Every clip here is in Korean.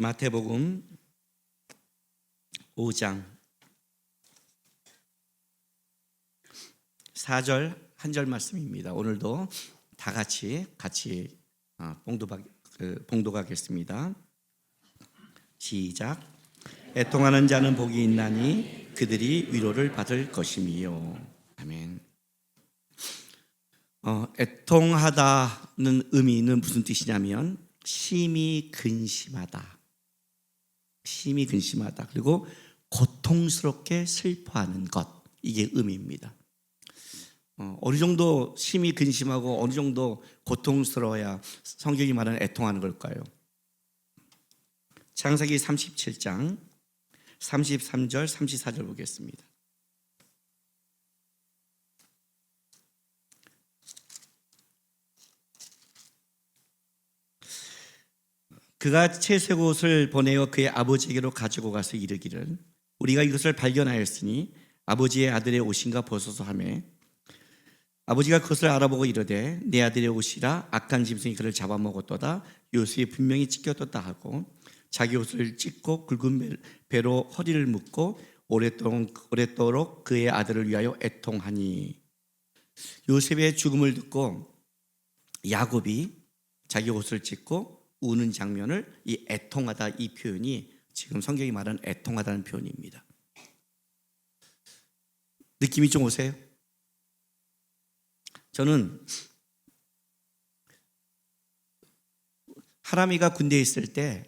마태복음 5장 4절 한 절 말씀입니다. 오늘도 다 같이 봉독하겠습니다. 시작. 애통하는 자는 복이 있나니 그들이 위로를 받을 것임이요. 아멘. 애통하다는 의미는 무슨 뜻이냐면 심히 근심하다. 심히 근심하다. 그리고 고통스럽게 슬퍼하는 것. 이게 의미입니다. 어느 정도 심히 근심하고 어느 정도 고통스러워야 성경이 말하는 애통하는 걸까요? 창세기 37장 33절 34절 보겠습니다. 그가 채색 옷을 보내어 그의 아버지에게로 가지고 가서 이르기를 우리가 이것을 발견하였으니 아버지의 아들의 옷인가 보소서 하매 아버지가 그것을 알아보고 이르되 내 아들의 옷이라 악한 짐승이 그를 잡아먹었도다. 요셉이 분명히 찢겨졌다 하고 자기 옷을 찢고 굵은 배로 허리를 묶고 오랫도록 그의 아들을 위하여 애통하니. 요셉의 죽음을 듣고 야곱이 자기 옷을 찢고 우는 장면을 이 애통하다, 이 표현이 지금 성경이 말하는 애통하다는 표현입니다. 느낌이 좀 오세요? 저는 하람이가 군대에 있을 때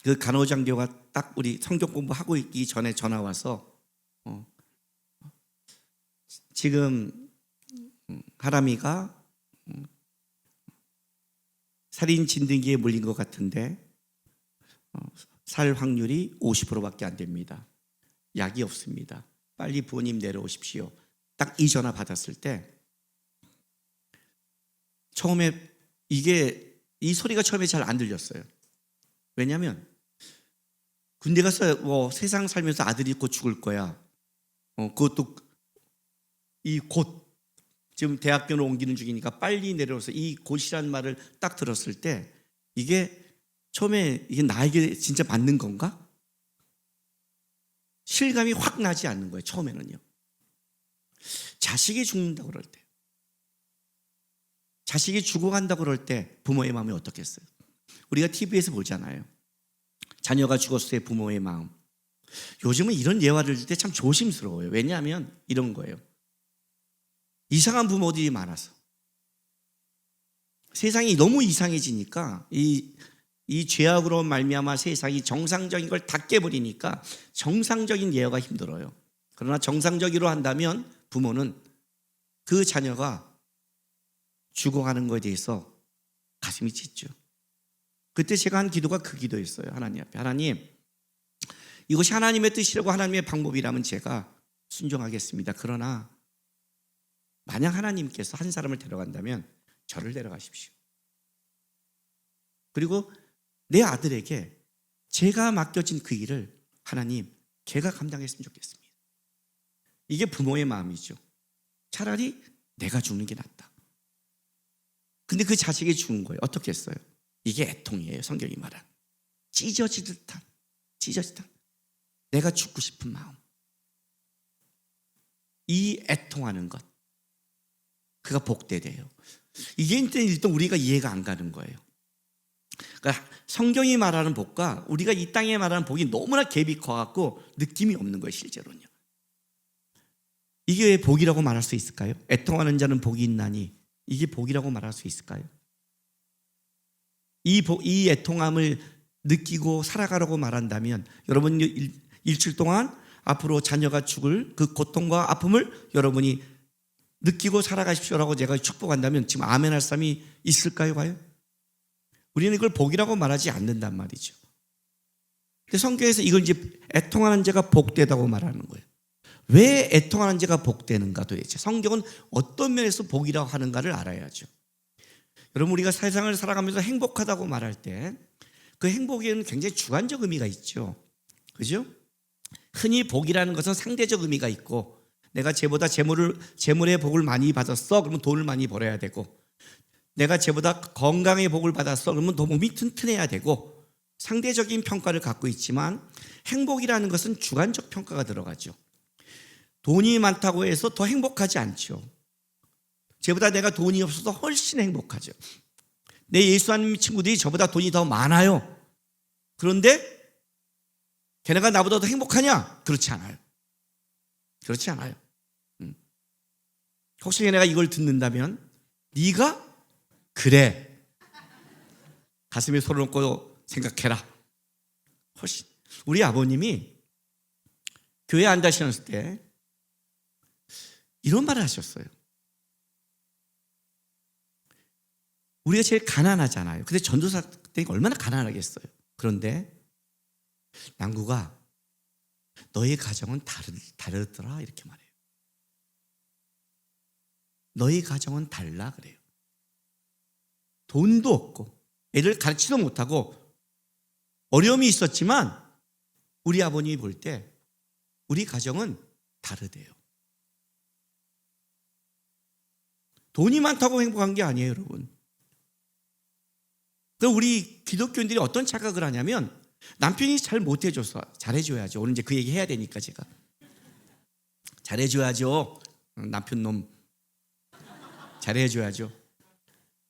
그 간호장교가 딱 우리 성경 공부하고 있기 전에 전화 와서 지금 하람이가 살인 진드기에 물린 것 같은데 살 확률이 50%밖에 안 됩니다. 약이 없습니다. 빨리 부모님 내려오십시오. 딱 이 전화 받았을 때 처음에 이 소리가 처음에 잘 안 들렸어요. 왜냐하면 군대 가서 세상 살면서 아들이 곧 죽을 거야. 그것도 곧 지금 대학교로 옮기는 중이니까 빨리 내려오서 이 곧이라는 말을 딱 들었을 때 이게 처음에 이게 나에게 진짜 맞는 건가? 실감이 확 나지 않는 거예요. 처음에는요. 자식이 죽는다 그럴 때, 자식이 죽어간다 그럴 때 부모의 마음이 어떻겠어요? 우리가 TV에서 보잖아요. 자녀가 죽었을 때 부모의 마음. 요즘은 이런 예화를 들 때 참 조심스러워요. 왜냐하면 이런 거예요. 이상한 부모들이 많아서 세상이 너무 이상해지니까 이 죄악으로 말미암아 세상이 정상적인 걸 다 깨버리니까 정상적인 예화가 힘들어요. 그러나 정상적으로 한다면 부모는 그 자녀가 죽어가는 것에 대해서 가슴이 찢죠. 그때 제가 한 기도가 그 기도였어요. 하나님 앞에. 하나님, 이것이 하나님의 뜻이라고 하나님의 방법이라면 제가 순종하겠습니다. 그러나 만약 하나님께서 한 사람을 데려간다면 저를 데려가십시오. 그리고 내 아들에게 제가 맡겨진 그 일을 하나님, 걔가 감당했으면 좋겠습니다. 이게 부모의 마음이죠. 차라리 내가 죽는 게 낫다. 근데 그 자식이 죽은 거예요. 어떻게 했어요? 이게 애통이에요. 성경이 말한 찢어지듯한 내가 죽고 싶은 마음, 이 애통하는 것, 그가 복되대요. 이게 일단 우리가 이해가 안 가는 거예요. 그러니까 성경이 말하는 복과 우리가 이 땅에 말하는 복이 너무나 갭이 커갖고 느낌이 없는 거예요. 실제로는요. 이게 왜 복이라고 말할 수 있을까요? 애통하는 자는 복이 있나니 이게 복이라고 말할 수 있을까요? 이 애통함을 느끼고 살아가라고 말한다면 여러분 일주일 동안 앞으로 자녀가 죽을 그 고통과 아픔을 여러분이 느끼고 살아가십시오라고 제가 축복한다면 지금 아멘 할 사람이 있을까요? 과연? 우리는 이걸 복이라고 말하지 않는단 말이죠. 근데 성경에서 이걸 이제 애통하는 자가 복되다고 말하는 거예요. 왜 애통하는 자가 복되는가 도대체? 성경은 어떤 면에서 복이라고 하는가를 알아야죠. 여러분, 우리가 세상을 살아가면서 행복하다고 말할 때 그 행복에는 굉장히 주관적 의미가 있죠. 그죠? 흔히 복이라는 것은 상대적 의미가 있고 내가 쟤보다 재물의 복을 많이 받았어. 그러면 돈을 많이 벌어야 되고 내가 쟤보다 건강의 복을 받았어. 그러면 더 몸이 튼튼해야 되고 상대적인 평가를 갖고 있지만 행복이라는 것은 주관적 평가가 들어가죠. 돈이 많다고 해서 더 행복하지 않죠. 쟤보다 내가 돈이 없어서 훨씬 행복하죠. 내 예수 안 믿는 친구들이 저보다 돈이 더 많아요. 그런데 걔네가 나보다 더 행복하냐? 그렇지 않아요. 그렇지 않아요. 혹시 걔네가 이걸 듣는다면 네가 그래. 가슴에 손을 얹고 생각해라. 훨씬. 우리 아버님이 교회 안 다니셨을 때 이런 말을 하셨어요. 우리가 제일 가난하잖아요. 근데 전도사들이 얼마나 가난하겠어요. 그런데 남구가 너의 가정은 다르더라 이렇게 말해요. 너의 가정은 달라 그래요. 돈도 없고 애를 가르치도 못하고 어려움이 있었지만 우리 아버님이 볼 때 우리 가정은 다르대요. 돈이 많다고 행복한 게 아니에요, 여러분. 그럼 우리 기독교인들이 어떤 착각을 하냐면 남편이 잘 못해줘서 잘해줘야죠. 오늘 이제 그 얘기 해야 되니까 제가 잘해줘야죠. 남편 놈 잘해줘야죠.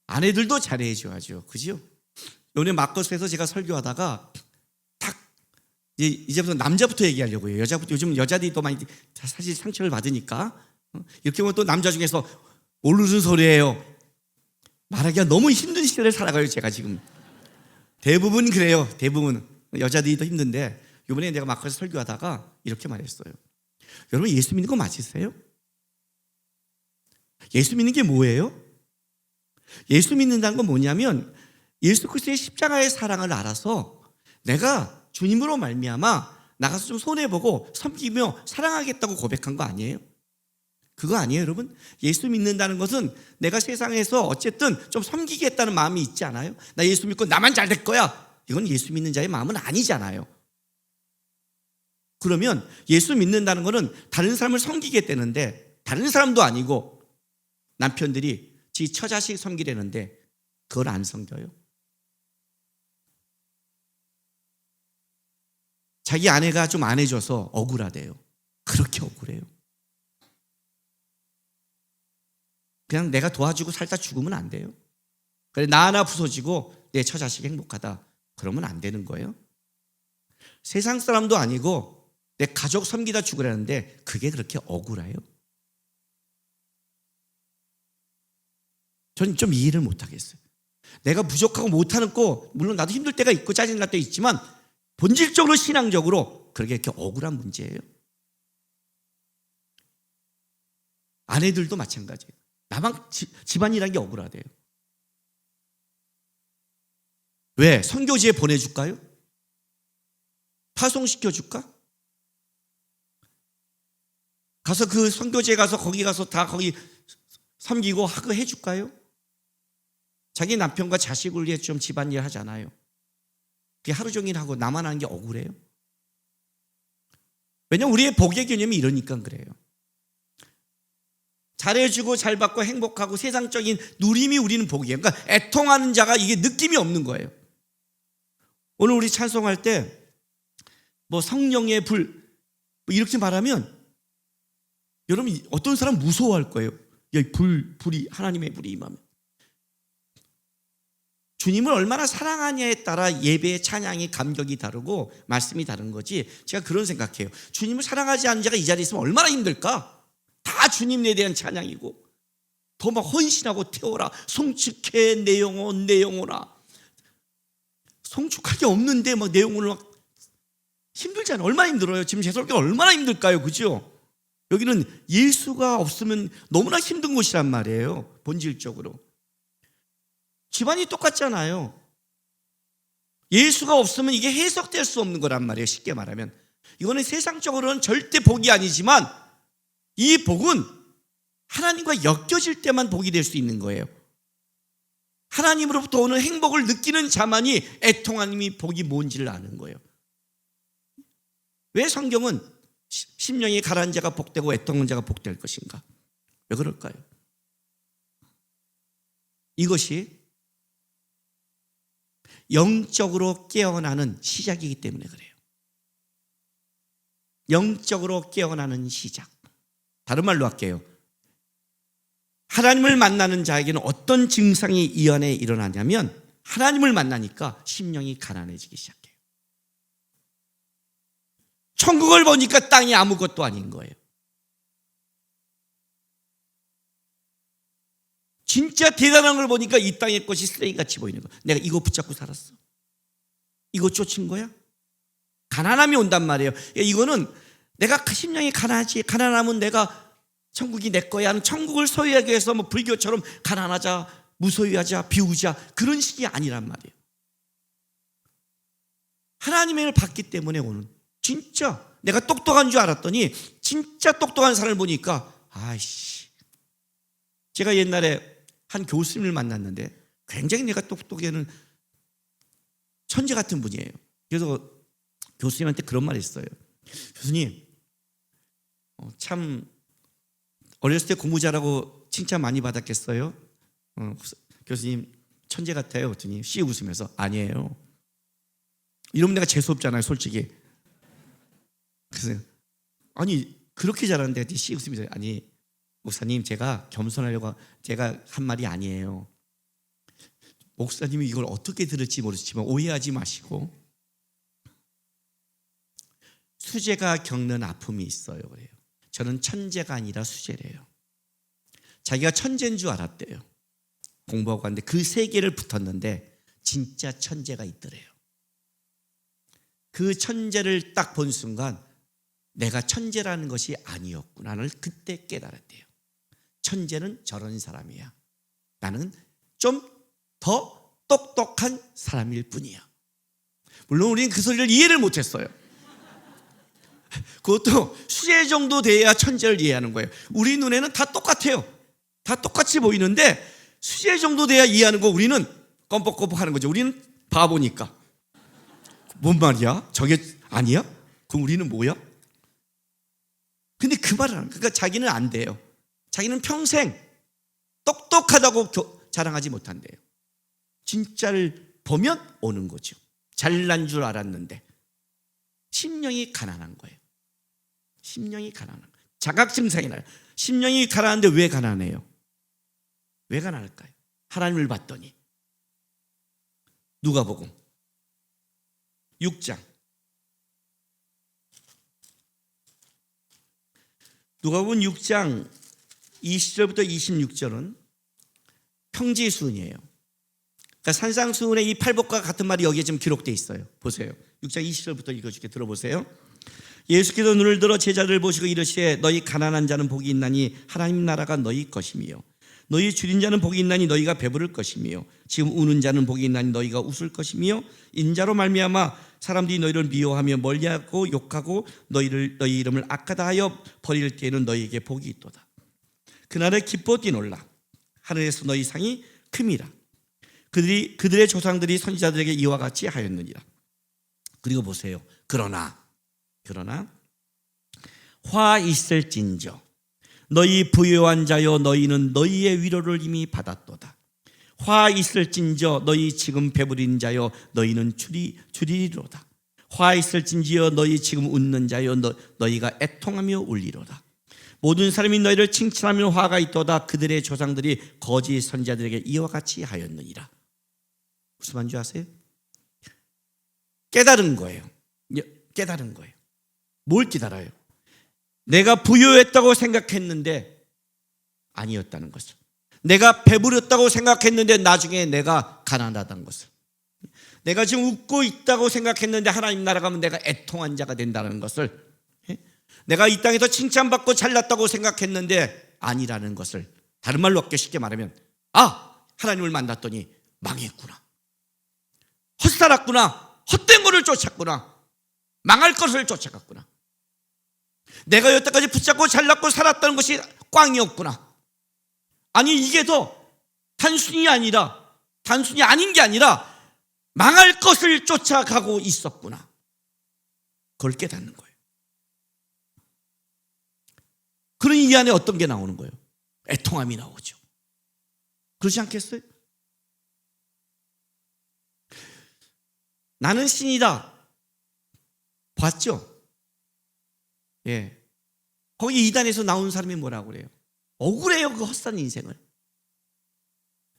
아내들도 잘해줘야죠. 그죠? 요번에 마커스에서 제가 설교하다가 탁 이제부터 남자부터 얘기하려고 해요. 여자부터 요즘 여자들이 더 많이 사실 상처를 받으니까 이렇게 보면 또 남자 중에서 모르는 소리예요. 말하기가 너무 힘든 시대를 살아가요. 제가 지금 대부분 그래요. 대부분 여자들이 더 힘든데 이번에 내가 마커스 설교하다가 이렇게 말했어요. 여러분 예수 믿는 거 맞으세요? 예수 믿는 게 뭐예요? 예수 믿는다는 건 뭐냐면 예수 그리스도의 십자가의 사랑을 알아서 내가 주님으로 말미암아 나가서 좀 손해보고 섬기며 사랑하겠다고 고백한 거 아니에요? 그거 아니에요, 여러분? 예수 믿는다는 것은 내가 세상에서 어쨌든 좀 섬기겠다는 마음이 있지 않아요? 나 예수 믿고 나만 잘 될 거야. 이건 예수 믿는 자의 마음은 아니잖아요. 그러면 예수 믿는다는 것은 다른 사람을 섬기겠다는데 다른 사람도 아니고 남편들이 지 처자식 섬기려는데 그걸 안 섬겨요. 자기 아내가 좀 안 해줘서 억울하대요. 그렇게 억울해요. 그냥 내가 도와주고 살다 죽으면 안 돼요. 그래 나 하나 부서지고 내 처자식 행복하다. 그러면 안 되는 거예요. 세상 사람도 아니고 내 가족 섬기다 죽으라는데 그게 그렇게 억울해요? 전 좀 이해를 못 하겠어요. 내가 부족하고 못하는 거 물론 나도 힘들 때가 있고 짜증날 때 있지만 본질적으로 신앙적으로 그렇게 이렇게 억울한 문제예요. 아내들도 마찬가지예요. 나만 집안이라는 게 억울하대요. 왜? 선교지에 보내줄까요? 파송시켜줄까? 가서 그 선교지에 가서 거기 가서 다 거기 섬기고 하고 해줄까요? 자기 남편과 자식을 위해 좀 집안일 하잖아요. 그게 하루 종일 하고 나만 하는 게 억울해요? 왜냐면 우리의 복의 개념이 이러니까 그래요. 잘해주고 잘 받고 행복하고 세상적인 누림이 우리는 복이에요. 그러니까 애통하는 자가 이게 느낌이 없는 거예요. 오늘 우리 찬송할 때 뭐 성령의 불 뭐 이렇게 말하면 여러분 어떤 사람 무서워할 거예요. 야, 불이 하나님의 불이 임하면. 주님을 얼마나 사랑하냐에 따라 예배의 찬양이 감격이 다르고 말씀이 다른 거지. 제가 그런 생각해요. 주님을 사랑하지 않는 자가 이 자리에 있으면 얼마나 힘들까? 다 주님에 대한 찬양이고 더 막 헌신하고 태워라 송축해 내 영혼 내 영혼아. 송축할 게 없는데 막 내 영혼을 막 힘들잖아요. 얼마나 힘들어요. 지금 제 설교가 얼마나 힘들까요? 그죠? 여기는 예수가 없으면 너무나 힘든 곳이란 말이에요. 본질적으로 집안이 똑같잖아요. 예수가 없으면 이게 해석될 수 없는 거란 말이에요. 쉽게 말하면 이거는 세상적으로는 절대 복이 아니지만 이 복은 하나님과 엮여질 때만 복이 될 수 있는 거예요. 하나님으로부터 오는 행복을 느끼는 자만이 애통하는 복이 뭔지를 아는 거예요. 왜 성경은 심령이 가라앉은 자가 복되고 애통하는 자가 복될 것인가? 왜 그럴까요? 이것이 영적으로 깨어나는 시작이기 때문에 그래요. 영적으로 깨어나는 시작. 다른 말로 할게요. 하나님을 만나는 자에게는 어떤 증상이 이 안에 일어나냐면 하나님을 만나니까 심령이 가난해지기 시작해요. 천국을 보니까 땅이 아무것도 아닌 거예요. 진짜 대단한 걸 보니까 이 땅의 것이 쓰레기같이 보이는 거야. 내가 이거 붙잡고 살았어. 이거 쫓은 거야? 가난함이 온단 말이에요. 이거는 내가 심령이 가난하면 내가 천국이 내 거야 하는 천국을 소유하기 위해서 뭐 불교처럼 가난하자, 무소유하자, 비우자 그런 식이 아니란 말이에요. 하나님의 은혜를 받기 때문에 오는 진짜 내가 똑똑한 줄 알았더니 진짜 똑똑한 사람을 보니까 아이씨, 제가 옛날에 한 교수님을 만났는데 굉장히 내가 똑똑해는 천재 같은 분이에요. 그래서 교수님한테 그런 말 했어요. 교수님, 참 어렸을 때 공부 잘하고 칭찬 많이 받았겠어요? 교수님 천재 같아요. 그랬더니 씨 웃으면서 아니에요. 이러면 내가 재수없잖아요, 솔직히. 그래서 아니 그렇게 잘하는데 씨 웃으면서 아니 목사님 제가 겸손하려고 제가 한 말이 아니에요. 목사님이 이걸 어떻게 들을지 모르지만 오해하지 마시고 수재가 겪는 아픔이 있어요. 그래요. 저는 천재가 아니라 수재래요. 자기가 천재인 줄 알았대요. 공부하고 갔는데 그 세 개를 붙었는데 진짜 천재가 있더래요. 그 천재를 딱 본 순간 내가 천재라는 것이 아니었구나를 그때 깨달았대요. 천재는 저런 사람이야. 나는 좀 더 똑똑한 사람일 뿐이야. 물론 우리는 그 소리를 이해를 못했어요. 그것도 수재 정도 돼야 천재를 이해하는 거예요. 우리 눈에는 다 똑같아요. 다 똑같이 보이는데 수재 정도 돼야 이해하는 거 우리는 껌뻑껌뻑 하는 거죠. 우리는 바보니까. 뭔 말이야? 저게 아니야? 그럼 우리는 뭐야? 근데 그 말을 하는 거예요. 그러니까 자기는 안 돼요. 자기는 평생 똑똑하다고 자랑하지 못한대요. 진짜를 보면 오는 거죠. 잘난 줄 알았는데 심령이 가난한 거예요. 심령이 가난한 거예요. 자각 증상이 나요. 심령이 가난한데 왜 가난해요? 왜 가난할까요? 하나님을 봤더니 누가복음 6장 누가복음 6장 20절부터 26절은 평지수훈이에요. 그러니까 산상수훈의 이 팔복과 같은 말이 여기에 지금 기록되어 있어요. 보세요. 6장 20절부터 읽어줄게. 들어보세요. 예수께서 눈을 들어 제자들을 보시고 이르시되 너희 가난한 자는 복이 있나니 하나님 나라가 너희 것이며 너희 줄인 자는 복이 있나니 너희가 배부를 것이며 지금 우는 자는 복이 있나니 너희가 웃을 것이며 인자로 말미암아 사람들이 너희를 미워하며 멀리하고 욕하고 너희 이름을 악하다 하여 버릴 때에는 너희에게 복이 있도다. 그날에 기뻐 뛰놀라. 하늘에서 너희 상이 큼이라. 그들의 조상들이 선지자들에게 이와 같이 하였느니라. 그리고 보세요. 그러나 화 있을진저 너희 부요한 자여 너희는 너희의 위로를 이미 받았도다. 화 있을진저 너희 지금 배부린 자여 너희는 줄이리로다. 화 있을진지여 너희 지금 웃는 자여 너희가 애통하며 울리로다. 모든 사람이 너희를 칭찬하며 화가 있도다. 그들의 조상들이 거짓 선지자들에게 이와 같이 하였느니라. 무슨 말인지 아세요? 깨달은 거예요. 깨달은 거예요. 뭘 깨달아요? 내가 부유했다고 생각했는데 아니었다는 것을. 내가 배부렸다고 생각했는데 나중에 내가 가난하다는 것을. 내가 지금 웃고 있다고 생각했는데 하나님 나라 가면 내가 애통한 자가 된다는 것을. 내가 이 땅에서 칭찬받고 잘났다고 생각했는데 아니라는 것을. 다른 말로 쉽게 말하면 하나님을 만났더니 망했구나. 헛살았구나. 헛된 것을 쫓았구나. 망할 것을 쫓아갔구나. 내가 여태까지 붙잡고 잘났고 살았다는 것이 꽝이었구나. 아니 이게 더 단순히 아닌 게 아니라 망할 것을 쫓아가고 있었구나. 그걸 깨닫는 거예요. 그러니 이 안에 어떤 게 나오는 거예요? 애통함이 나오죠. 그렇지 않겠어요? 나는 신이다. 봤죠? 예. 거기 이단에서 나온 사람이 뭐라고 그래요? 억울해요, 그 헛산 인생을.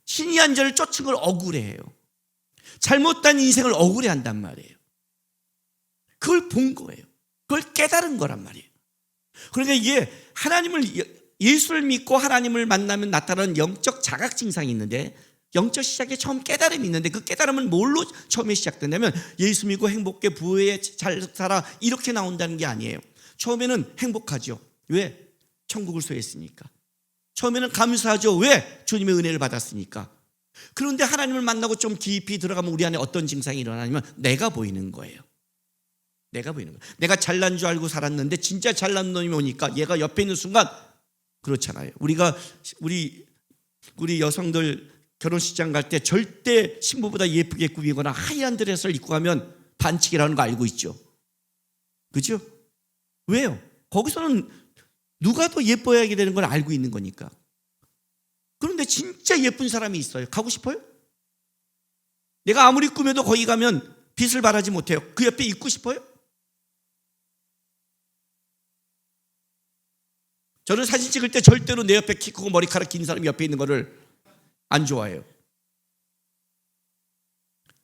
신이 한 자를 쫓은 걸 억울해해요. 잘못된 인생을 억울해한단 말이에요. 그걸 본 거예요. 그걸 깨달은 거란 말이에요. 그러니까 이게 예수를 믿고 하나님을 만나면 나타나는 영적 자각 증상이 있는데, 영적 시작에 처음 깨달음이 있는데, 그 깨달음은 뭘로 처음에 시작되냐면 예수 믿고 행복해, 부유해, 잘 살아, 이렇게 나온다는 게 아니에요. 처음에는 행복하죠. 왜? 천국을 소유했으니까. 처음에는 감사하죠. 왜? 주님의 은혜를 받았으니까. 그런데 하나님을 만나고 좀 깊이 들어가면 우리 안에 어떤 증상이 일어나냐면 내가 보이는 거예요. 내가 보이는 거예요. 내가 잘난 줄 알고 살았는데 진짜 잘난 놈이 오니까 얘가 옆에 있는 순간, 그렇잖아요. 우리 여성들 결혼식장 갈 때 절대 신부보다 예쁘게 꾸미거나 하얀 드레스를 입고 가면 반칙이라는 거 알고 있죠. 그죠? 왜요? 거기서는 누가 더 예뻐야 되는 걸 알고 있는 거니까. 그런데 진짜 예쁜 사람이 있어요. 가고 싶어요? 내가 아무리 꾸며도 거기 가면 빛을 발하지 못해요. 그 옆에 있고 싶어요? 저는 사진 찍을 때 절대로 내 옆에 키 크고 머리카락 긴 사람이 옆에 있는 거를 안 좋아해요.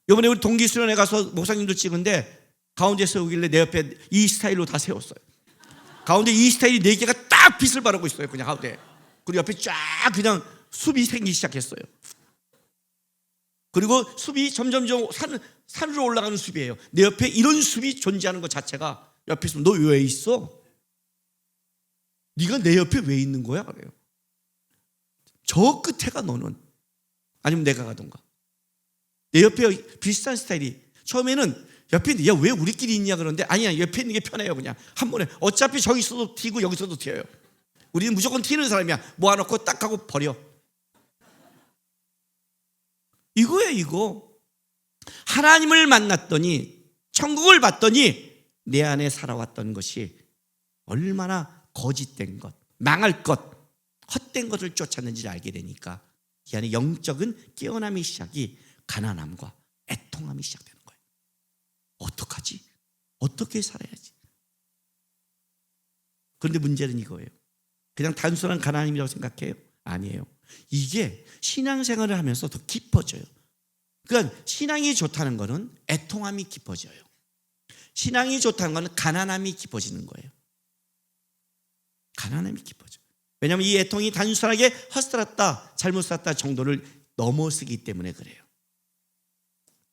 이번에 우리 동기 수련회 가서 목사님들 찍은데 가운데 세우길래 내 옆에 이 스타일로 다 세웠어요. 가운데 이 스타일이 4개가 딱 빛을 바르고 있어요. 그냥 가운데. 그리고 옆에 쫙 그냥 숲이 생기기 시작했어요. 그리고 숲이 점점점 산으로 올라가는 숲이에요. 내 옆에 이런 숲이 존재하는 것 자체가, 옆에 있으면 너 왜 있어? 네가 내 옆에 왜 있는 거야? 그래요. 저 끝에 가 너는. 아니면 내가 가던가. 내 옆에 비슷한 스타일이, 처음에는 옆에 있는, 야, 왜 우리끼리 있냐 그러는데, 아니야, 옆에 있는 게 편해요. 그냥 한 번에 어차피 저기 있어도 튀고 여기서도 튀어요. 우리는 무조건 튀는 사람이야. 모아놓고 딱 하고 버려. 이거예요, 이거. 하나님을 만났더니, 천국을 봤더니 내 안에 살아왔던 것이 얼마나 거짓된 것, 망할 것, 헛된 것을 쫓았는지를 알게 되니까 이 안에 영적인 깨어남의 시작이 가난함과 애통함이 시작되는 거예요. 어떡하지? 어떻게 살아야지? 그런데 문제는 이거예요. 그냥 단순한 가난함이라고 생각해요? 아니에요. 이게 신앙생활을 하면서 더 깊어져요. 그러니까 신앙이 좋다는 것은 애통함이 깊어져요. 신앙이 좋다는 것은 가난함이 깊어지는 거예요. 가난함이 깊어져요. 왜냐하면 이 애통이 단순하게 헛살았다, 잘못 살았다 정도를 넘어서기 때문에 그래요.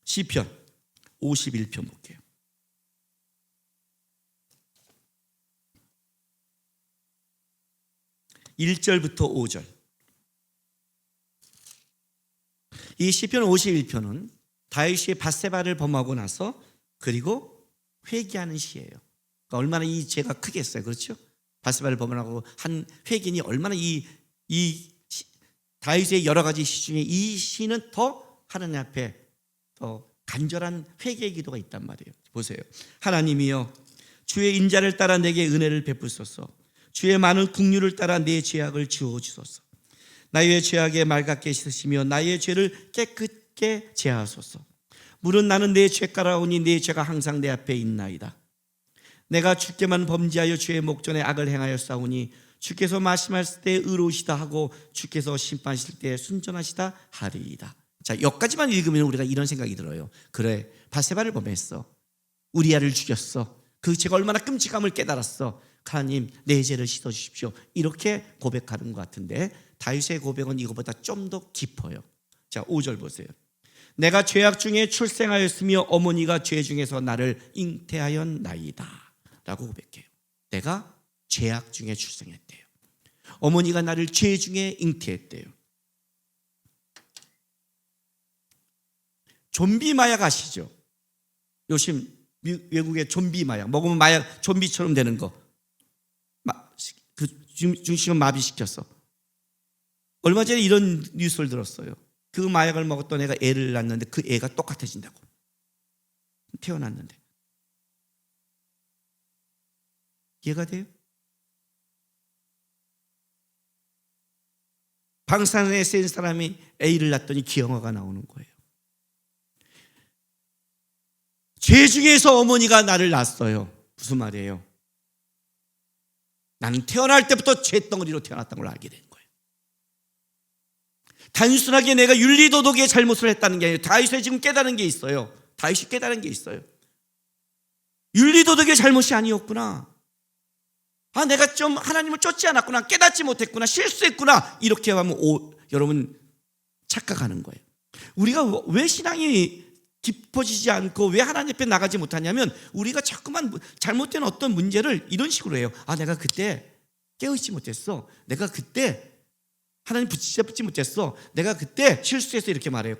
시편 51편 볼게요. 1절부터 5절. 이 시편 51편은 다윗이 밧세바를 범하고 나서 그리고 회개하는 시예요. 그러니까 얼마나 이 죄가 크겠어요. 그렇죠? 밧세바를 범하고 한 회개인이 얼마나 이 다윗의 여러 가지 시 중에 이 시는 더 하나님 앞에 더 간절한 회개의 기도가 있단 말이에요. 보세요. 하나님이여, 주의 인자를 따라 내게 은혜를 베푸소서. 주의 많은 긍휼을 따라 내 죄악을 지워주소서. 나의 죄악에 맑게 씻으시며 나의 죄를 깨끗게 제하소서. 물은 나는 내 죄가라오니 내 죄가 항상 내 앞에 있나이다. 내가 주께만 범죄하여 주의 목전에 악을 행하였사오니 주께서 말씀하실 때 의로우시다 하고 주께서 심판하실 때 순전하시다 하리이다. 자, 여기까지만 읽으면 우리가 이런 생각이 들어요. 그래, 밧세바를 범했어. 우리아를 죽였어. 그 죄가 얼마나 끔찍함을 깨달았어. 하나님, 내 죄를 씻어주십시오. 이렇게 고백하는 것 같은데 다윗의 고백은 이거보다 좀 더 깊어요. 자, 5절 보세요. 내가 죄악 중에 출생하였으며 어머니가 죄 중에서 나를 잉태하였나이다 라고 고백해요. 내가 죄악 중에 출생했대요. 어머니가 나를 죄 중에 잉태했대요. 좀비 마약 아시죠? 요즘 외국의 좀비 마약, 먹으면 마약 좀비처럼 되는 거, 그 중심을 마비시켰어. 얼마 전에 이런 뉴스를 들었어요. 그 마약을 먹었던 애가 애를 낳았는데 그 애가 똑같아진다고. 태어났는데. 이해가 돼요? 방사선에 센 사람이 A를 낳았더니 기형아가 나오는 거예요. 죄 중에서 어머니가 나를 낳았어요. 무슨 말이에요? 나는 태어날 때부터 죄덩어리로 태어났다는 걸 알게 된 거예요. 단순하게 내가 윤리도덕의 잘못을 했다는 게 아니에요. 다윗이 지금 깨달은 게 있어요. 다윗이 깨달은 게 있어요. 윤리도덕의 잘못이 아니었구나. 내가 좀 하나님을 쫓지 않았구나. 깨닫지 못했구나. 실수했구나. 이렇게 하면 여러분 착각하는 거예요. 우리가 왜 신앙이 깊어지지 않고 왜 하나님 앞에 나가지 못하냐면 우리가 자꾸만 잘못된 어떤 문제를 이런 식으로 해요. 내가 그때 깨어있지 못했어. 내가 그때 하나님 붙잡지 못했어. 내가 그때 실수해서 이렇게 말해요.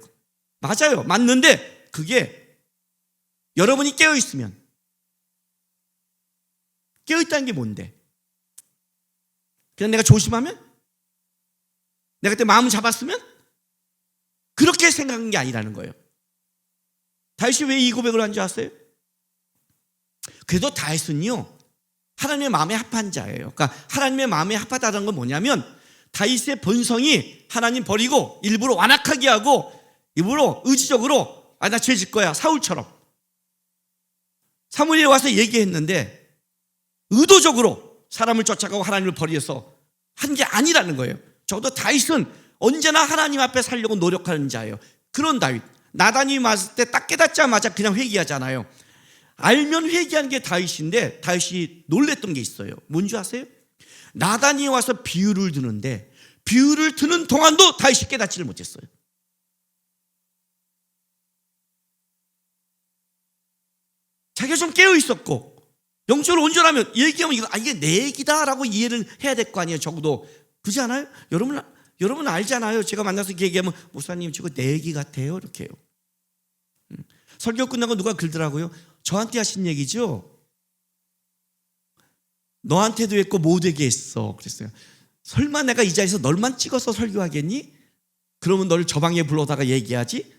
맞아요. 맞는데 그게 여러분이 깨어있으면, 깨어있다는 게 뭔데? 그냥 내가 조심하면? 내가 그때 마음을 잡았으면? 그렇게 생각한 게 아니라는 거예요. 다윗이 왜 이 고백을 한 줄 아세요? 그래도 다윗은요, 하나님의 마음에 합한 자예요. 그러니까 하나님의 마음에 합하다는 건 뭐냐면 다윗의 본성이 하나님 버리고 일부러 완악하게 하고 일부러 의지적으로 나 죄 질 거야, 사울처럼. 사무엘에 와서 얘기했는데 의도적으로 사람을 쫓아가고 하나님을 버려서 한 게 아니라는 거예요. 적어도 다윗은 언제나 하나님 앞에 살려고 노력하는 자예요. 그런 다윗. 나단이 맞을 때 딱 깨닫자마자 그냥 회개하잖아요. 알면 회개하는 게 다윗인데 다윗이 놀랬던 게 있어요. 뭔지 아세요? 나단이 와서 비유를 드는데 비유를 드는 동안도 다윗이 깨닫지를 못했어요. 자기가 좀 깨어 있었고 영적으로 온전하면 얘기하면 이게 내 얘기다라고 이해를 해야 될 거 아니에요. 적어도 그렇지 않아요? 여러분 알잖아요. 제가 만나서 이렇게 얘기하면 목사님 저거 내 얘기 같아요 이렇게 해요. 설교 끝나고 누가 그러더라고요. 저한테 하신 얘기죠? 너한테도 했고 모두에게 했어 그랬어요. 설마 내가 이 자리에서 널만 찍어서 설교하겠니? 그러면 너를 저 방에 불러다가 얘기하지?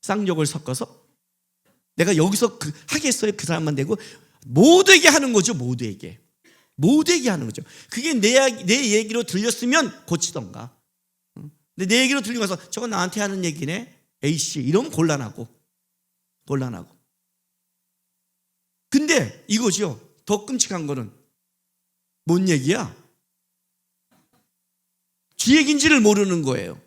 쌍욕을 섞어서? 내가 여기서 하겠어요? 그 사람만 되고 모두에게 하는 거죠. 모두에게 하는 거죠. 그게 내 얘기로 들렸으면 고치던가. 근데 내 얘기로 들리고 가서 저건 나한테 하는 얘기네 A씨 이러면 곤란하고. 근데 이거죠. 더 끔찍한 거는 뭔 얘기야? 지 얘기인지를 모르는 거예요.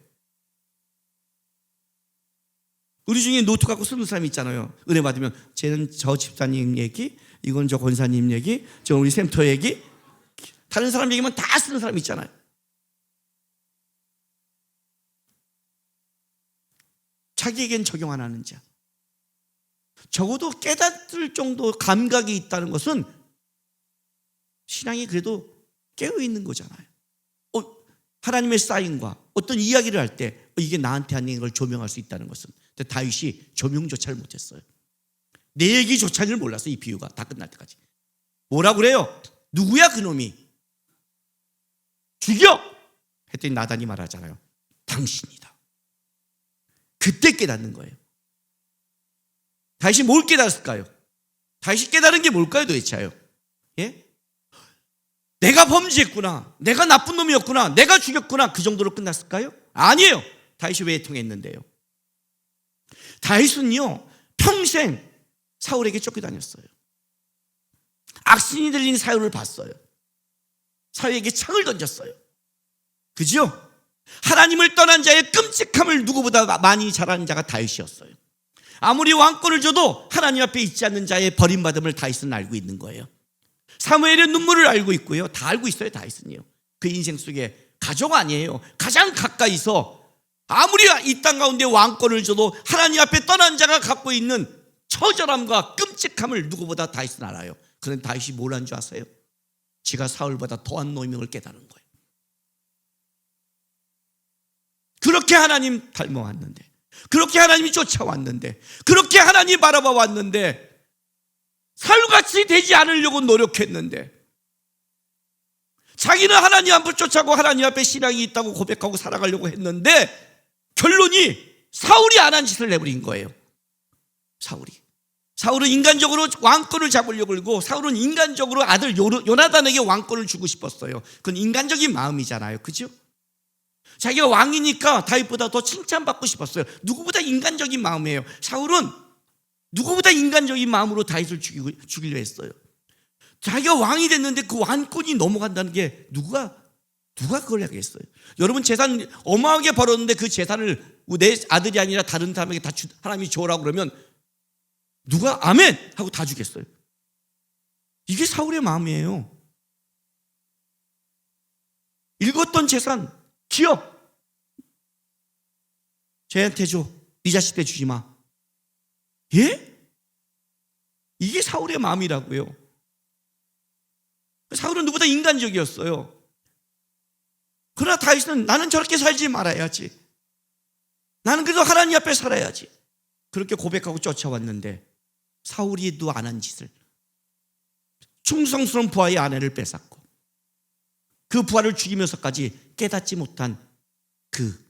우리 중에 노트 갖고 쓰는 사람이 있잖아요. 은혜 받으면 쟤는 저 집사님 얘기, 이건 저 권사님 얘기, 저 우리 샘터 얘기. 다른 사람 얘기만 다 쓰는 사람 있잖아요. 자기에겐 적용 안 하는 자. 적어도 깨닫을 정도 감각이 있다는 것은 신앙이 그래도 깨어있는 거잖아요. 하나님의 사인과 어떤 이야기를 할 때 이게 나한테 한 얘기를 조명할 수 있다는 것은. 근데 다윗이 조명조차를 못했어요. 내 얘기조차를 몰랐어요. 이 비유가 다 끝날 때까지. 뭐라고 그래요? 누구야 그놈이? 죽여! 했더니 나단이 말하잖아요. 당신이다. 그때 깨닫는 거예요. 다윗이 뭘 깨달았을까요? 다윗이 깨달은 게 뭘까요 도대체요? 예? 내가 범죄했구나, 내가 나쁜 놈이었구나, 내가 죽였구나, 그 정도로 끝났을까요? 아니에요. 다윗이 왜 통했는데요? 다윗은요 평생 사울에게 쫓겨다녔어요. 악신이 들린 사울을 봤어요. 사울에게 창을 던졌어요. 그죠? 하나님을 떠난 자의 끔찍함을 누구보다 많이 잘 아는 자가 다윗이었어요. 아무리 왕권을 줘도 하나님 앞에 있지 않는 자의 버림받음을 다윗은 알고 있는 거예요. 사무엘의 눈물을 알고 있고요. 다 알고 있어요. 다윗은요. 그 인생 속에 가족 아니에요. 가장 가까이서 아무리 이 땅 가운데 왕권을 줘도 하나님 앞에 떠난 자가 갖고 있는 처절함과 끔찍함을 누구보다 다윗은 알아요. 그런데 다윗이 뭘 한 줄 아세요? 지가 사울보다 더한 노임을 깨달은 거예요. 그렇게 하나님 닮아왔는데, 그렇게 하나님이 쫓아왔는데, 그렇게 하나님 바라봐 왔는데, 사울같이 되지 않으려고 노력했는데, 자기는 하나님 앞을 쫓아고 하나님 앞에 신앙이 있다고 고백하고 살아가려고 했는데 결론이 사울이 안 한 짓을 내버린 거예요. 사울은 인간적으로 왕권을 잡으려고 하고, 사울은 인간적으로 아들 요나단에게 왕권을 주고 싶었어요. 그건 인간적인 마음이잖아요. 그죠? 자기가 왕이니까 다윗보다 더 칭찬받고 싶었어요. 누구보다 인간적인 마음이에요. 사울은 누구보다 인간적인 마음으로 다윗을 죽이려 했어요. 자기가 왕이 됐는데 그 왕권이 넘어간다는 게 누가 그걸 하겠어요? 여러분 재산 어마어마하게 벌었는데 그 재산을 내 아들이 아니라 다른 사람에게 다 하나님이 줘라고 그러면 누가 아멘 하고 다 주겠어요? 이게 사울의 마음이에요. 읽었던 재산, 기업 쟤한테 줘. 네 자식한테 주지 마. 예? 이게 사울의 마음이라고요. 사울은 누구보다 인간적이었어요. 그러나 다윗은 나는 저렇게 살지 말아야지. 나는 그래도 하나님 앞에 살아야지. 그렇게 고백하고 쫓아왔는데 사울이도 안 한 짓을, 충성스러운 부하의 아내를 뺏었고 그 부하를 죽이면서까지 깨닫지 못한 그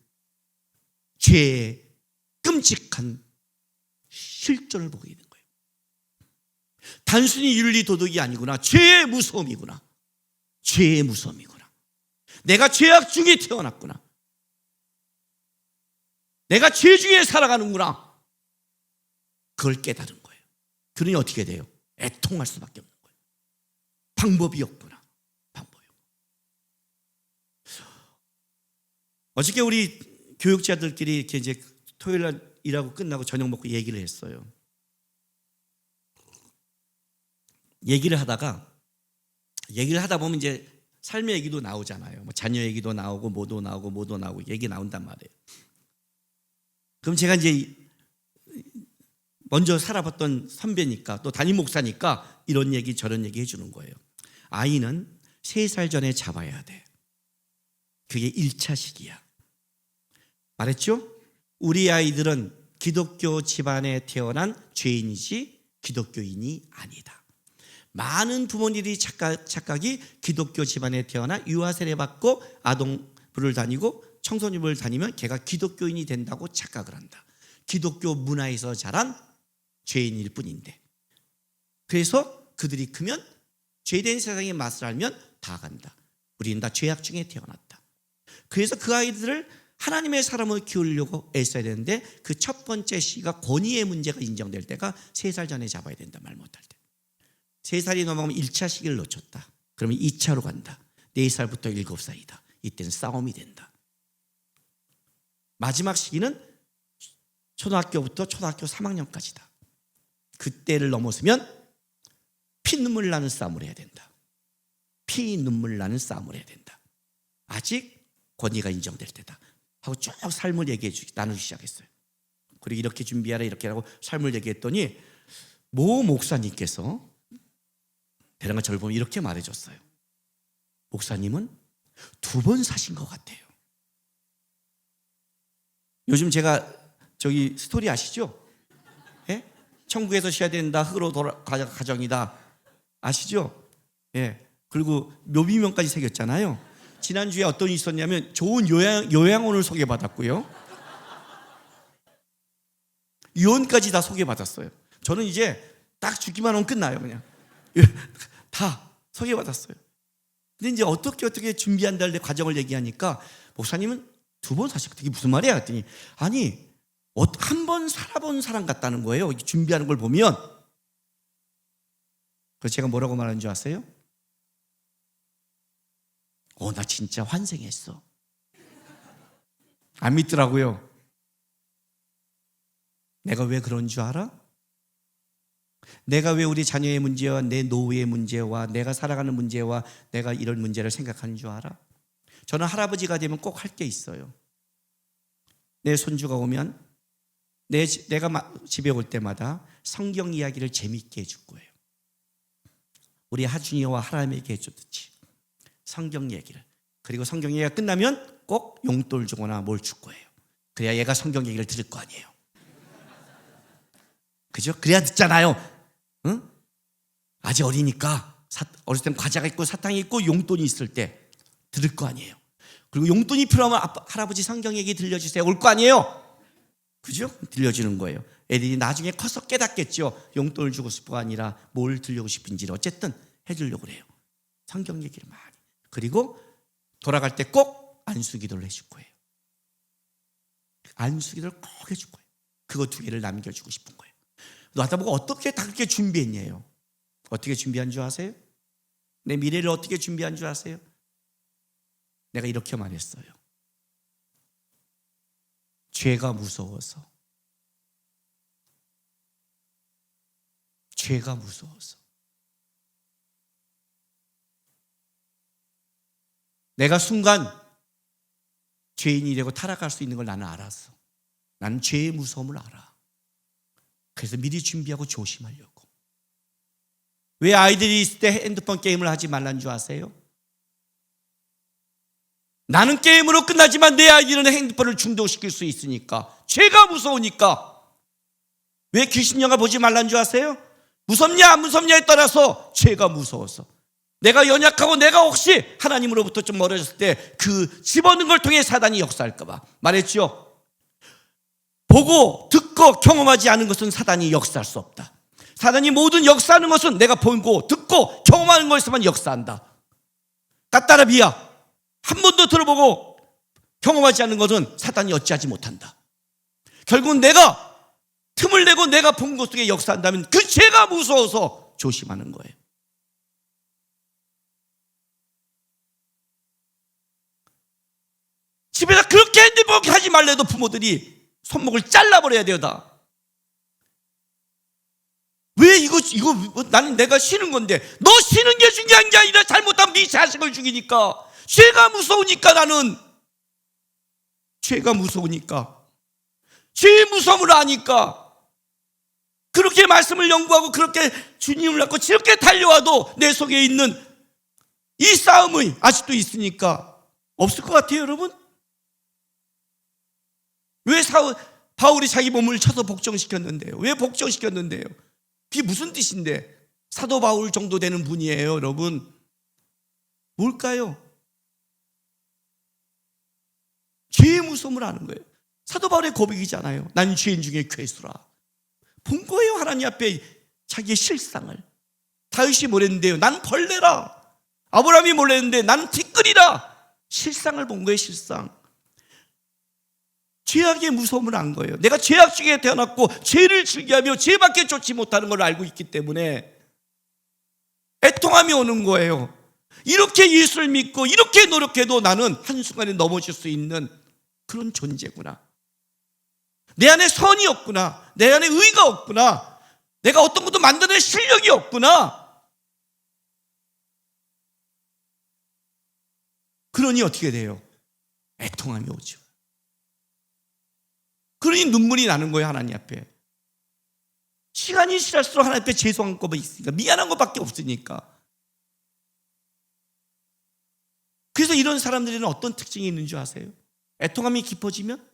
죄의 끔찍한 실존을 보게 되는 거예요. 단순히 윤리 도덕이 아니구나. 죄의 무서움이구나. 죄의 무서움이구나. 내가 죄악 중에 태어났구나. 내가 죄 중에 살아가는구나. 그걸 깨달은 거예요. 그러니 어떻게 돼요? 애통할 수밖에 없는 거예요. 방법이 없구나. 방법이 없구나. 어저께 우리 교육자들끼리 이렇게 이제 토요일 날 일하고 끝나고 저녁 먹고 얘기를 했어요. 얘기를 하다 보면 이제 삶의 얘기도 나오잖아요. 뭐 자녀 얘기도 나오고 뭐도 나오고 얘기 나온단 말이에요. 그럼 제가 이제 먼저 살아봤던 선배니까 또 담임 목사니까 이런 얘기 저런 얘기 해주는 거예요. 아이는 3살 전에 잡아야 돼. 그게 1차식이야. 말했죠? 우리 아이들은 기독교 집안에 태어난 죄인이지 기독교인이 아니다. 많은 부모님들이 착각이 기독교 집안에 태어나 유아 세례 받고 아동부를 다니고 청소년부를 다니면 걔가 기독교인이 된다고 착각을 한다. 기독교 문화에서 자란 죄인일 뿐인데, 그래서 그들이 크면 죄된 세상의 맛을 알면 다 간다. 우리는 다 죄악 중에 태어났다. 그래서 그 아이들을 하나님의 사람을 키우려고 애써야 되는데 그 첫 번째 시가 권위의 문제가 인정될 때가 3살 전에 잡아야 된다. 말 못할 때. 3살이 넘어가면 1차 시기를 놓쳤다. 그러면 2차로 간다. 4살부터 7살이다. 이때는 싸움이 된다. 마지막 시기는 초등학교부터 초등학교 3학년까지다. 그때를 넘어서면 피눈물 나는 싸움을 해야 된다. 피눈물 나는 싸움을 해야 된다. 아직 권위가 인정될 때다 하고 쭉 삶을 나누기 시작했어요. 그리고 이렇게 준비하라 이렇게 하고 삶을 얘기했더니 모 목사님께서 대략 저를 보면 이렇게 말해줬어요. 목사님은 2번 사신 것 같아요. 요즘 제가 저기 스토리 아시죠? 예? 천국에서 쉬어야 된다. 흙으로 돌아가 가정이다. 아시죠? 예. 그리고 묘비명까지 새겼잖아요. 지난주에 어떤 일이 있었냐면 좋은 요양원을 소개받았고요. 유언까지 다 소개받았어요. 저는 이제 딱 죽기만 하면 끝나요. 그냥 다 소개받았어요. 근데 이제 어떻게 준비한다는 과정을 얘기하니까 목사님은 2번 사실 그게 무슨 말이야? 했더니 아니 한 번 살아본 사람 같다는 거예요. 준비하는 걸 보면. 그래서 제가 뭐라고 말하는 줄 아세요? 나 진짜 환생했어. 안 믿더라고요. 내가 왜 그런 줄 알아? 내가 왜 우리 자녀의 문제와 내 노후의 문제와 내가 살아가는 문제와 내가 이런 문제를 생각하는 줄 알아? 저는 할아버지가 되면 꼭 할 게 있어요. 내 손주가 오면 내가 집에 올 때마다 성경 이야기를 재미있게 해줄 거예요. 우리 하준이와 하람에게 해줬듯이 성경 얘기를. 그리고 성경 얘기가 끝나면 꼭 용돈을 주거나 뭘 줄 거예요. 그래야 얘가 성경 얘기를 들을 거 아니에요. 그죠? 그래야 듣잖아요. 응? 아직 어리니까 어렸을 땐 과자가 있고 사탕이 있고 용돈이 있을 때 들을 거 아니에요. 그리고 용돈이 필요하면 할아버지 성경 얘기 들려주세요. 올 거 아니에요. 그죠? 들려주는 거예요. 애들이 나중에 커서 깨닫겠죠. 용돈을 주고 싶어가 아니라 뭘 들려고 싶은지를 어쨌든 해주려고 그래요. 성경 얘기를 많이. 그리고 돌아갈 때 꼭 안수기도를 해줄 거예요. 안수기도를 꼭 해줄 거예요. 그거 2개를 남겨주고 싶은 거예요. 나보고 어떻게 다 그렇게 준비했냐요. 어떻게 준비한 줄 아세요? 내 미래를 어떻게 준비한 줄 아세요? 내가 이렇게 말했어요. 죄가 무서워서. 죄가 무서워서. 내가 순간 죄인이 되고 타락할 수 있는 걸 나는 알았어. 나는 죄의 무서움을 알아. 그래서 미리 준비하고 조심하려고. 왜 아이들이 있을 때 핸드폰 게임을 하지 말라는 줄 아세요? 나는 게임으로 끝나지만 내 아이들은 핸드폰을 중독시킬 수 있으니까. 죄가 무서우니까. 왜 귀신 영화 보지 말라는 줄 아세요? 무섭냐 안 무섭냐에 따라서 죄가 무서워서. 내가 연약하고 내가 혹시 하나님으로부터 좀 멀어졌을 때 그 집어넣은 걸 통해 사단이 역사할까 봐 말했죠. 보고 듣고 경험하지 않은 것은 사단이 역사할 수 없다. 사단이 모든 역사하는 것은 내가 보고 듣고 경험하는 것에서만 역사한다. 까따라비야. 한 번도 들어보고 경험하지 않는 것은 사단이 어찌하지 못한다. 결국은 내가 틈을 내고 내가 본 것 속에 역사한다면 그 죄가 무서워서 조심하는 거예요. 집에서 그렇게 핸드폰 하지 말래도 부모들이 손목을 잘라버려야 돼요, 다. 왜 이거 나는 내가 쉬는 건데 너 쉬는 게 중요한 게 아니라 잘못하면 네 자식을 죽이니까. 죄가 무서우니까. 나는 죄가 무서우니까. 죄의 무서움을 아니까. 그렇게 말씀을 연구하고 그렇게 주님을 갖고 지렇게 달려와도 내 속에 있는 이 싸움이 아직도 있으니까 없을 것 같아요, 여러분. 왜 바울이 자기 몸을 쳐서 복종시켰는데요? 왜 복종시켰는데요? 그게 무슨 뜻인데? 사도 바울 정도 되는 분이에요, 여러분. 뭘까요? 죄의 무서움을 아는 거예요. 사도 바울의 고백이잖아요. 난 죄인 중에 괴수라. 본 거예요, 하나님 앞에 자기의 실상을. 다윗이 뭐랬는데요? 난 벌레라. 아브라함이 뭐랬는데 나는 티끌이라. 실상을 본 거예요, 실상. 죄악의 무서움을 안 거예요. 내가 죄악 중에 태어났고 죄를 즐겨하며 죄밖에 쫓지 못하는 걸 알고 있기 때문에 애통함이 오는 거예요. 이렇게 예수를 믿고 이렇게 노력해도 나는 한순간에 넘어질 수 있는 그런 존재구나. 내 안에 선이 없구나. 내 안에 의가 없구나. 내가 어떤 것도 만드는 실력이 없구나. 그러니 어떻게 돼요? 애통함이 오죠. 그러니 눈물이 나는 거예요, 하나님 앞에. 시간이 지날수록 하나님 앞에 죄송한 것만 있으니까, 미안한 것밖에 없으니까. 그래서 이런 사람들에는 어떤 특징이 있는 줄 아세요? 애통함이 깊어지면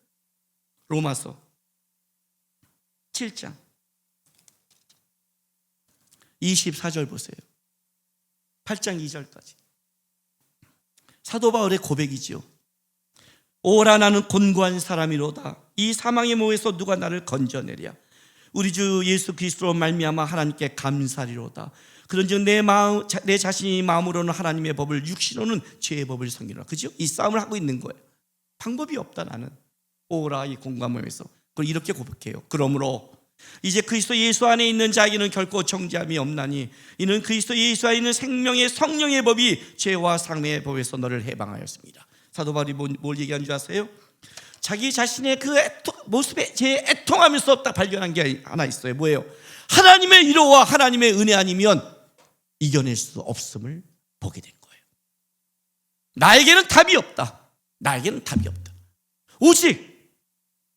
로마서 7장 24절 보세요. 8장 2절까지. 사도 바울의 고백이지요. 오라 나는 곤고한 사람이로다. 이 사망의 모에서 누가 나를 건져내랴. 우리 주 예수 그리스도로 말미암아 하나님께 감사리로다. 그런즉 내 자신이 마음으로는 하나님의 법을, 육신으로는 죄의 법을 섬기노라. 그죠? 이 싸움을 하고 있는 거예요. 방법이 없다. 나는 오라 이 곤고한 몸에서. 그걸 이렇게 고백해요. 그러므로 이제 그리스도 예수 안에 있는 자에게는 결코 정죄함이 없나니 이는 그리스도 예수 안에 있는 생명의 성령의 법이 죄와 사망의 법에서 너를 해방하였습니다. 사도 바울이 뭘 얘기한 줄 아세요? 자기 자신의 그 모습에 제 애통하면서 딱 발견한 게 하나 있어요. 뭐예요? 하나님의 위로와 하나님의 은혜 아니면 이겨낼 수 없음을 보게 된 거예요. 나에게는 답이 없다. 나에게는 답이 없다. 오직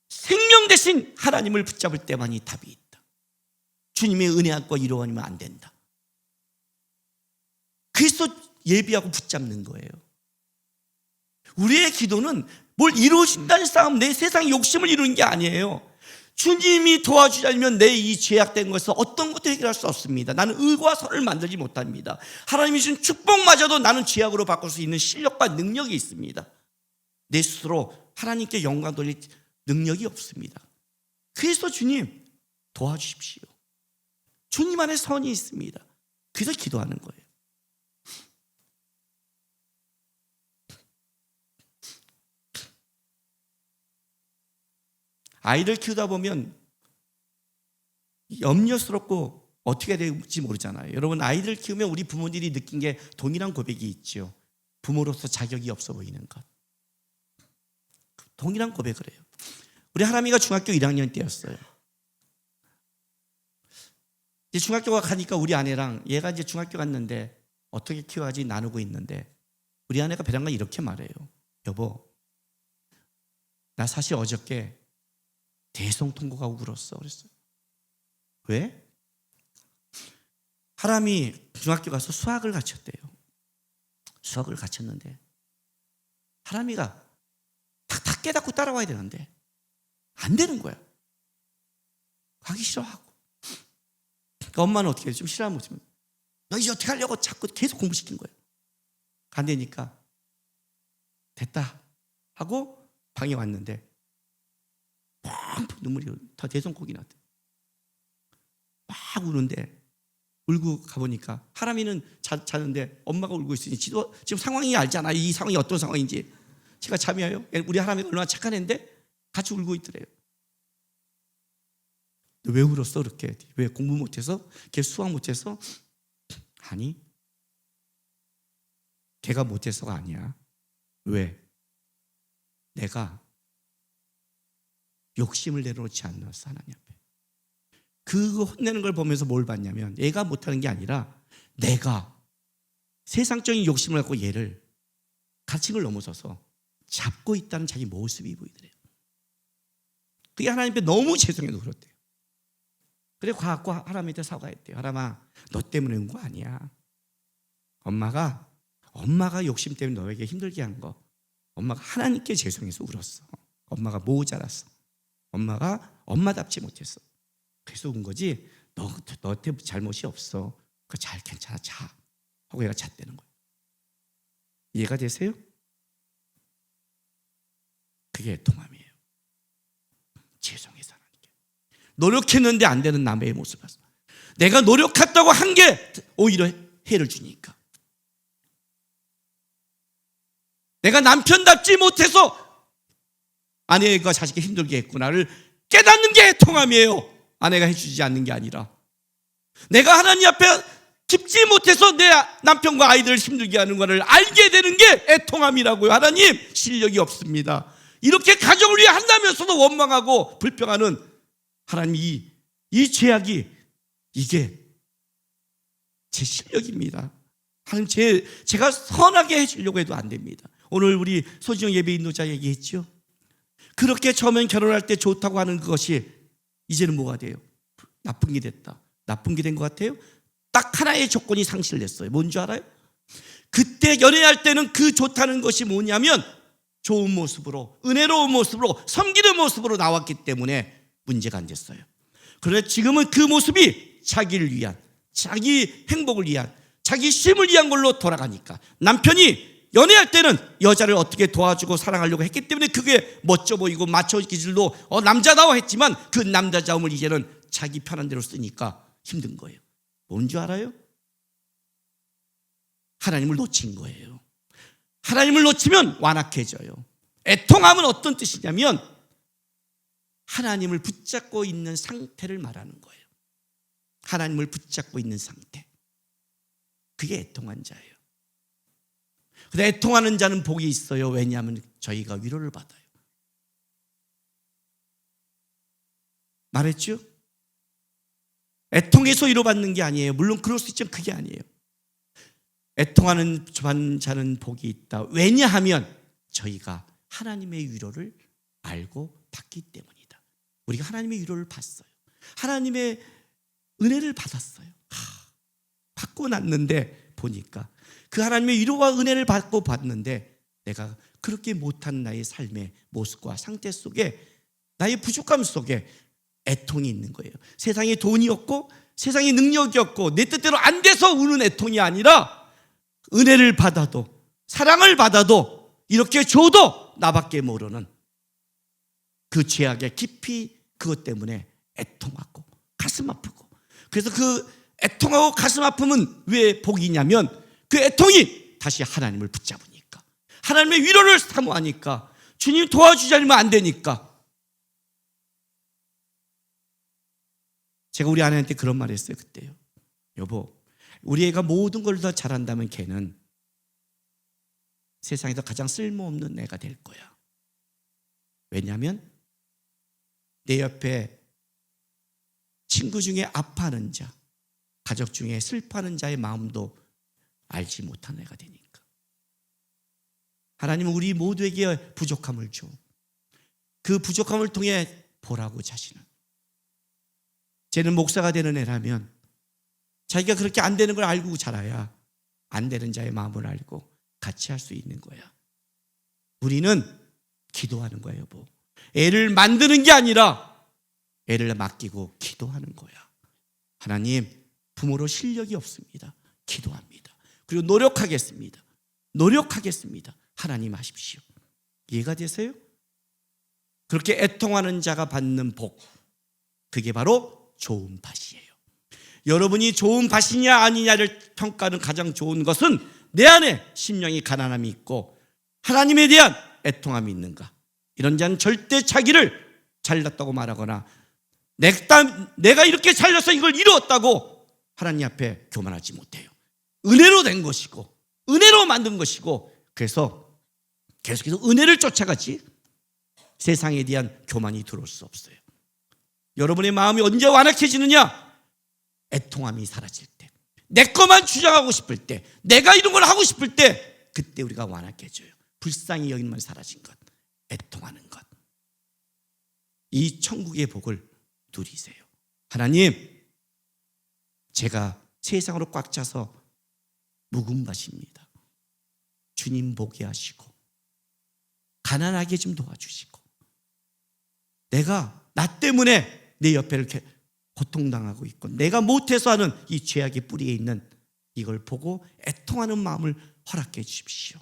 생명 대신 하나님을 붙잡을 때만이 답이 있다. 주님의 은혜 안고 위로 아니면 안 된다. 그래서 예비하고 붙잡는 거예요. 우리의 기도는 뭘 이루어진다는 싸움, 내 세상 욕심을 이루는 게 아니에요. 주님이 도와주지 않으면 내 이 죄악된 것을 어떤 것도 해결할 수 없습니다. 나는 의와 선을 만들지 못합니다. 하나님이 주신 축복마저도 나는 죄악으로 바꿀 수 있는 실력과 능력이 있습니다. 내 스스로 하나님께 영광 돌릴 능력이 없습니다. 그래서 주님 도와주십시오. 주님 안에 선이 있습니다. 그래서 기도하는 거예요. 아이들 키우다 보면 염려스럽고 어떻게 될지 모르잖아요. 여러분, 아이들 키우면 우리 부모들이 느낀 게 동일한 고백이 있죠. 부모로서 자격이 없어 보이는 것. 동일한 고백을 해요. 우리 하람이가 중학교 1학년 때였어요. 이제 중학교가 가니까 우리 아내랑 얘가 이제 중학교 갔는데 어떻게 키워야지 나누고 있는데 우리 아내가 배랑가 이렇게 말해요. 여보, 나 사실 어저께 대성통곡하고 울었어. 그랬어요. 왜? 하람이 중학교 가서 수학을 가르쳤대요. 수학을 가르쳤는데 하람이가 탁탁 깨닫고 따라와야 되는데 안 되는 거야. 가기 싫어하고. 그러니까 엄마는 어떻게 해요? 좀 싫어하면 너 이제 어떻게 하려고 자꾸 계속 공부시킨 거예요. 안 되니까 됐다 하고 방에 왔는데 펑펑 눈물이 다 대성곡이 났대. 막 우는데 울고 가보니까 하람이는 자는데 엄마가 울고 있으니 지금 상황이 알잖아. 이 상황이 어떤 상황인지. 제가 잠이 와요. 우리 하람이가 얼마나 착한 애인데 같이 울고 있더래요. 왜 울었어 그렇게? 왜 공부 못해서? 걔 수학 못해서? 아니, 걔가 못해서가 아니야. 왜? 내가 욕심을 내려놓지 않았어 하나님 앞에. 그거 혼내는 걸 보면서 뭘 봤냐면 얘가 못하는 게 아니라 내가 세상적인 욕심을 갖고 얘를 가칭을 넘어서서 잡고 있다는 자기 모습이 보이더래요. 그게 하나님 앞에 너무 죄송해도 그렇대요. 그래 가갖고 하람한테 사과했대요. 하람아, 너 때문에 온 거 아니야. 엄마가 욕심 때문에 너에게 힘들게 한 거, 엄마가 하나님께 죄송해서 울었어. 엄마가 모자랐어. 엄마가 엄마답지 못했어. 그래서 온 거지. 너한테 잘못이 없어. 잘 괜찮아 자 하고 얘가 잤다는 거예요. 이해가 되세요? 그게 애통함이에요. 죄송해서 하나님께 노력했는데 안 되는 남의 모습을 봤어. 내가 노력했다고 한 게 오히려 해를 주니까. 내가 남편답지 못해서 아내가 자식이 힘들게 했구나를 깨닫는 게 애통함이에요. 아내가 해주지 않는 게 아니라 내가 하나님 앞에 깊지 못해서 내 남편과 아이들을 힘들게 하는 것을 알게 되는 게 애통함이라고요. 하나님, 실력이 없습니다. 이렇게 가정을 위해 한다면서도 원망하고 불평하는 하나님, 이 죄악이 이게 제 실력입니다. 하나님, 제가 선하게 해주려고 해도 안 됩니다. 오늘 우리 소지영 예배 인도자 얘기했죠. 그렇게 처음엔 결혼할 때 좋다고 하는 그것이 이제는 뭐가 돼요? 나쁜 게 됐다. 나쁜 게 된 것 같아요? 딱 하나의 조건이 상실됐어요. 뭔지 알아요? 그때 연애할 때는 그 좋다는 것이 뭐냐면 좋은 모습으로, 은혜로운 모습으로, 섬기는 모습으로 나왔기 때문에 문제가 안 됐어요. 그런데 지금은 그 모습이 자기를 위한, 자기 행복을 위한, 자기 쉼을 위한 걸로 돌아가니까 남편이 연애할 때는 여자를 어떻게 도와주고 사랑하려고 했기 때문에 그게 멋져 보이고 마초 기질도 남자다워 했지만 그 남자다움을 이제는 자기 편한 대로 쓰니까 힘든 거예요. 뭔지 알아요? 하나님을 놓친 거예요. 하나님을 놓치면 완악해져요. 애통함은 어떤 뜻이냐면 하나님을 붙잡고 있는 상태를 말하는 거예요. 하나님을 붙잡고 있는 상태. 그게 애통한 자예요. 근데 애통하는 자는 복이 있어요. 왜냐하면 저희가 위로를 받아요. 말했죠? 애통해서 위로받는 게 아니에요. 물론 그럴 수 있지만 그게 아니에요. 애통하는 자는 복이 있다. 왜냐하면 저희가 하나님의 위로를 알고 받기 때문이다. 우리가 하나님의 위로를 봤어요. 하나님의 은혜를 받았어요. 받고 났는데 보니까 그 하나님의 위로와 은혜를 받고 봤는데 내가 그렇게 못한 나의 삶의 모습과 상태 속에 나의 부족함 속에 애통이 있는 거예요. 세상에 돈이 없고 세상에 능력이 없고 내 뜻대로 안 돼서 우는 애통이 아니라 은혜를 받아도 사랑을 받아도 이렇게 줘도 나밖에 모르는 그 죄악에 깊이 그것 때문에 애통하고 가슴 아프고. 그래서 그 애통하고 가슴 아픔은 왜 복이냐면 그 애통이 다시 하나님을 붙잡으니까, 하나님의 위로를 사모하니까, 주님 도와주지 않으면 안 되니까. 제가 우리 아내한테 그런 말 했어요. 그때요. 여보, 우리 애가 모든 걸 더 잘한다면 걔는 세상에서 가장 쓸모없는 애가 될 거야. 왜냐하면 내 옆에 친구 중에 아파하는 자, 가족 중에 슬퍼하는 자의 마음도 알지 못한 애가 되니까. 하나님은 우리 모두에게 부족함을 줘. 그 부족함을 통해 보라고 자신은. 쟤는 목사가 되는 애라면 자기가 그렇게 안 되는 걸 알고 자라야 안 되는 자의 마음을 알고 같이 할 수 있는 거야. 우리는 기도하는 거야, 여보. 애를 만드는 게 아니라 애를 맡기고 기도하는 거야. 하나님, 부모로 실력이 없습니다. 기도합니다. 그리고 노력하겠습니다. 하나님 하십시오. 이해가 되세요? 그렇게 애통하는 자가 받는 복, 그게 바로 좋은 밭이에요. 여러분이 좋은 밭이냐 아니냐를 평가하는 가장 좋은 것은 내 안에 심령이 가난함이 있고 하나님에 대한 애통함이 있는가. 이런 자는 절대 자기를 잘났다고 말하거나 내가 이렇게 잘나서 이걸 이루었다고 하나님 앞에 교만하지 못해요. 은혜로 된 것이고 은혜로 만든 것이고, 그래서 계속해서 은혜를 쫓아가지 세상에 대한 교만이 들어올 수 없어요. 여러분의 마음이 언제 완악해지느냐? 애통함이 사라질 때, 내 것만 주장하고 싶을 때, 내가 이런 걸 하고 싶을 때, 그때 우리가 완악해져요. 불쌍히 여기만 사라진 것, 애통하는 것. 이 천국의 복을 누리세요. 하나님, 제가 세상으로 꽉 차서 묵은 밭입니다. 주님 보게 하시고 가난하게 좀 도와주시고, 내가 나 때문에 내 옆에 이렇게 고통당하고 있고 내가 못해서 하는 이 죄악의 뿌리에 있는 이걸 보고 애통하는 마음을 허락해 주십시오.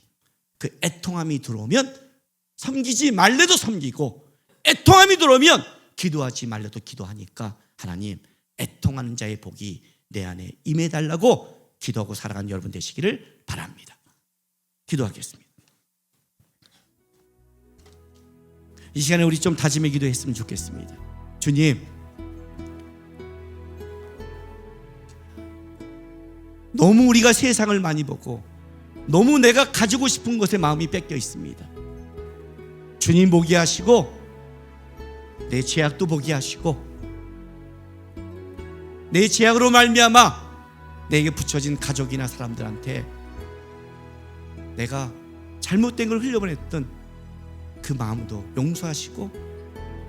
그 애통함이 들어오면 섬기지 말래도 섬기고, 애통함이 들어오면 기도하지 말래도 기도하니까 하나님, 애통하는 자의 복이 내 안에 임해달라고 기도하고 살아가는 여러분 되시기를 바랍니다. 기도하겠습니다. 이 시간에 우리 좀 다짐의 기도했으면 좋겠습니다. 주님, 너무 우리가 세상을 많이 보고 너무 내가 가지고 싶은 것에 마음이 뺏겨 있습니다. 주님 보게 하시고 내 죄악도 보게 하시고, 내 죄악으로 말미암아 내게 붙여진 가족이나 사람들한테 내가 잘못된 걸 흘려보냈던 그 마음도 용서하시고,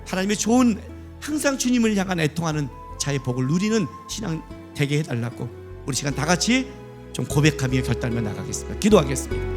하나님의 좋은, 항상 주님을 향한 애통하는 자의 복을 누리는 신앙 되게 해달라고 우리 시간 다 같이 좀 고백하며 결단하며 나가겠습니다. 기도하겠습니다.